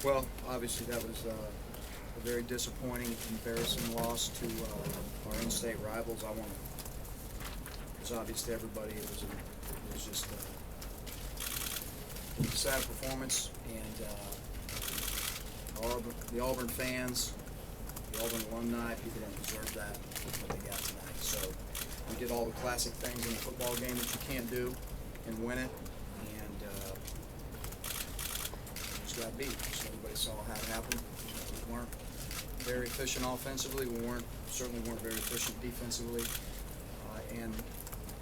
Well, obviously that was a very disappointing, embarrassing loss to our in-state rivals. I want to, because obviously everybody, it was just a sad performance, and the Auburn fans, the Auburn alumni, people don't deserve that, what they got tonight. So we did all the classic things in a football game that you can't do and win it, and just got beat. So everybody saw how it happened. We weren't very efficient offensively. We certainly weren't very efficient defensively, and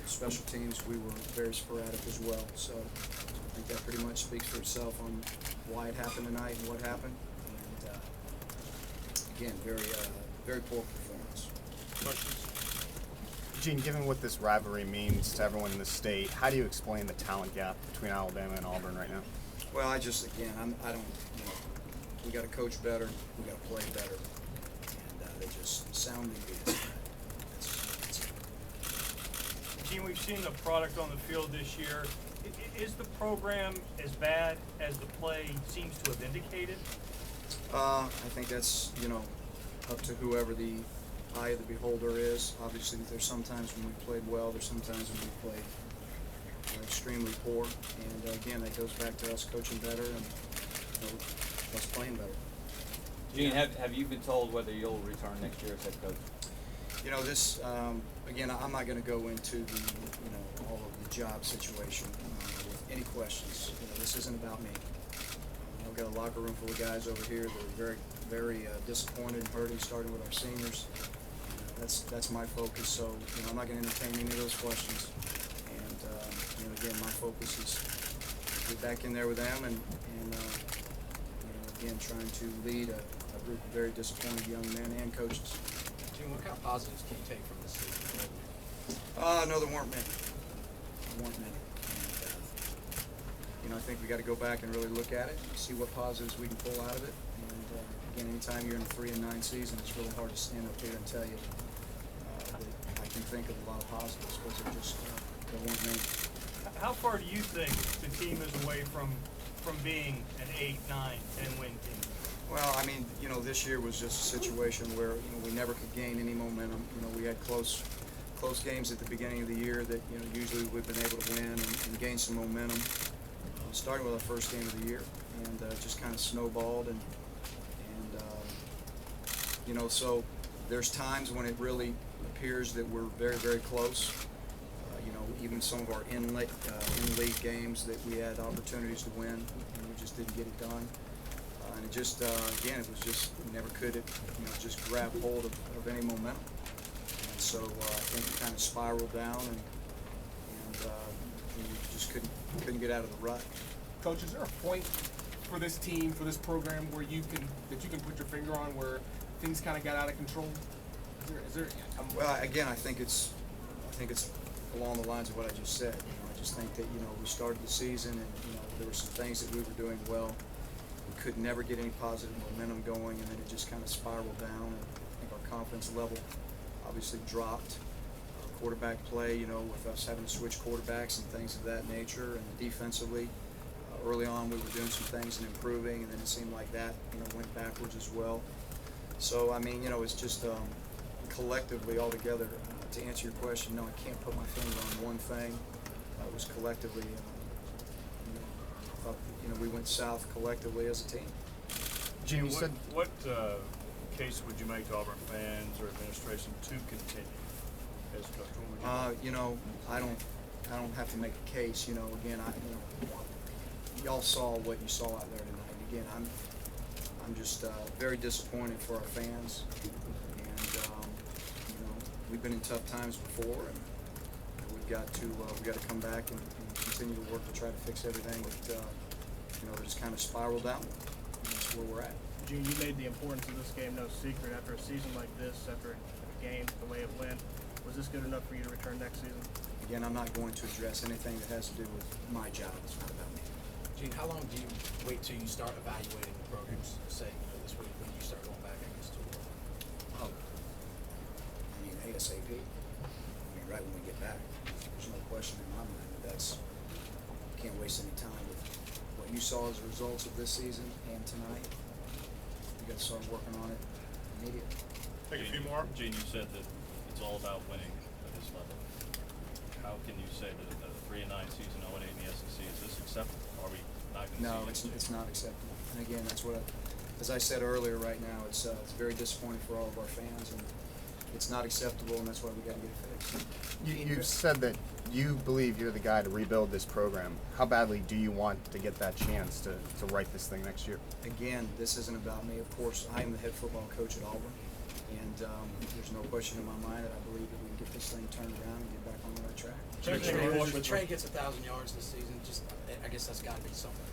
special teams, we were very sporadic as well. So I think that pretty much speaks for itself on why it happened tonight and what happened. And again, very poor performance. Questions? Gene, given what this rivalry means to everyone in the state, how do you explain the talent gap between Alabama and Auburn right now? Well, I don't, we got to coach better, we got to play better, and they just soundly beat us. That's it. Gene, we've seen the product on the field this year. Is the program as bad as the play seems to have indicated? I think that's, up to whoever the eye of the beholder is. Obviously, there's sometimes when we played well, there's sometimes when we played extremely poor. And again, that goes back to us coaching better and us playing better. Gene, have you been told whether you'll return next year as head coach? This again, I'm not going to go into the all of the job situation with any questions. This isn't about me. I've got a locker room full of guys over here that are very, very disappointed and hurting, starting with our seniors. That's my focus. So I'm not going to entertain any of those questions. And again, my focus is to get back in there with them and again, trying to lead a group of very disappointed young men and coaches. Jim, what kind of positives can you take from this season? No, there weren't many. And, I think we got to go back and really look at it, see what positives we can pull out of it. And again, anytime you're in a 3-9 season, it's really hard to stand up here and tell you that I can think of a lot of positives because there weren't many. How far do you think the team is away from being an 8, 9, 10-win team? Well, this year was just a situation where we never could gain any momentum. We had close games at the beginning of the year that usually we've been able to win and gain some momentum. Starting with our first game of the year, and just kind of snowballed, and so there's times when it really appears that we're very, very close. Even some of our in-league games that we had opportunities to win, and we just didn't get it done. And it just, again, it was just, we never could, just grab hold of any momentum. And so I think it kind of spiraled down, and we just couldn't get out of the rut. Coach, is there a point for this team, for this program, where you can put your finger on where things kind of got out of control? Is there? Well, again, I think it's along the lines of what I just said. I just think that we started the season and there were some things that we were doing well. We could never get any positive momentum going, and then it just kind of spiraled down. And I think our confidence level obviously dropped. Quarterback play, with us having to switch quarterbacks and things of that nature, and defensively, early on we were doing some things and improving, and then it seemed like that, went backwards as well. So it's just collectively altogether. To answer your question, no, I can't put my finger on one thing. It was collectively, we went south collectively as a team. Gene, what case would you make to Auburn fans or administration to continue as coach? I don't have to make a case. Again, y'all saw what you saw out there tonight. Again, I'm just very disappointed for our fans, and we've been in tough times before, and we've got to come back and continue to work to try to fix everything that just kind of spiraled down. And that's where we're at. Gene, you made the importance of this game no secret. After a season like this, after a game the way it went, was this good enough for you to return next season? Again, I'm not going to address anything that has to do with my job. It's not about me. Gene, how long do you wait till you start evaluating the programs? Say, this week when you start going back, I guess, to work? Oh, ASAP. Right when we get back. There's no question in my mind that you can't waste any time with what you saw as a result of this season and tonight, you got to start working on it immediately. Take a few more. Gene, you said that it's all about winning at this level. How can you say that a 3-9 season, 0-8 in the SEC, is this acceptable? Are we not going to No, see it's not acceptable. And again, that's what, as I said earlier, right now, it's very disappointing for all of our fans, and it's not acceptable, and that's why we got to get it fixed. You've said that you believe you're the guy to rebuild this program. How badly do you want to get that chance to right this thing next year? Again, this isn't about me. Of course, I am the head football coach at Auburn, and there's no question in my mind that I believe that we can get this thing turned around and get back on the right track. When Trey gets 1,000 yards this season, I guess that's got to be something.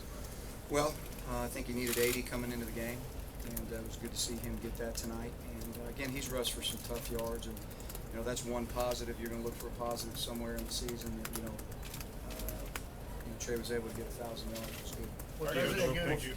Well, I think he needed 80 coming into the game, and it was good to see him get that tonight. And again, he's rushed for some tough yards, and that's one positive. You're going to look for a positive somewhere in the season. That Trey was able to get 1,000 yards. It was good. Was Thursday good? Thank you.